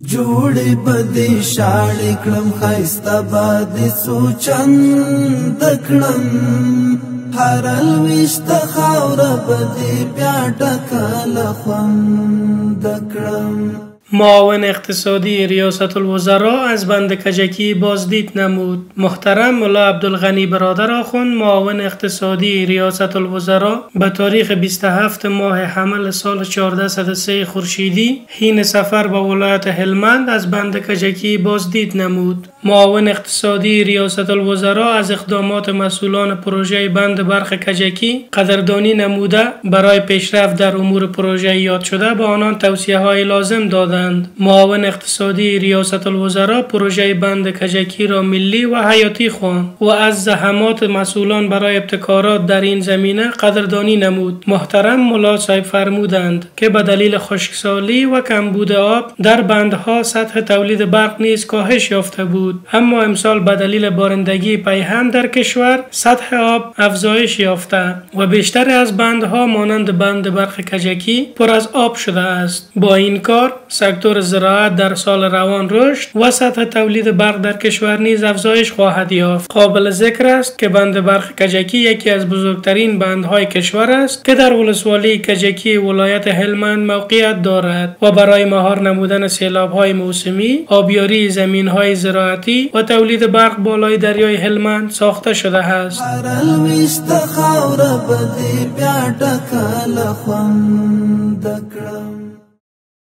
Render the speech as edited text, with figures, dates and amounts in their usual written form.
جوړې بدې شاړې کړم ښایسته بادې سوچند کړم هر لویشته خاوره بدې بیا ټکله خوند کړم. معاون اقتصادی ریاست الوزراء از بند کجکی بازدید نمود. محترم ملا عبدالغنی برادر آخوند معاون اقتصادی ریاست الوزراء به تاریخ 27 ماه حمل سال 1403 خورشیدی حین سفر به ولایت هلمند از بند کجکی بازدید نمود. معاون اقتصادی ریاست الوزراء از اقدامات مسئولان پروژه بند برق کجکی قدردانی نموده برای پیشرفت در امور پروژه یاد شده به آنان توصیه های لازم دادند. معاون اقتصادی ریاست الوزراء پروژه بند کجکی را ملی و حیاتی خواند و از زحمات مسئولان برای ابتکارات در این زمینه قدردانی نمود. محترم ملا صاحب فرمودند که به دلیل خشکسالی و کمبود آب در بندها سطح تولید برق نیز کاهش یافته بود، اما امسال به دلیل بارندگی پیهن در کشور سطح آب افزایش یافته و بیشتر از بندها مانند بند برق کجکی پر از آب شده است. با این کار سکتور زراعت در سال روان رشد و سطح تولید برق در کشور نیز افزایش خواهد یافت. قابل ذکر است که بند برق کجکی یکی از بزرگترین بندهای کشور است که در ولسوالی کجکی ولایت هلمند موقعیت دارد و برای مهار نمودن سیلاب‌های موسمی، آبیاری زمین‌های زراعتی و تولید برق بالای دریای هلمند ساخته شده است. هر لویشته خاوره بدې بیا ټکله خوند کړم.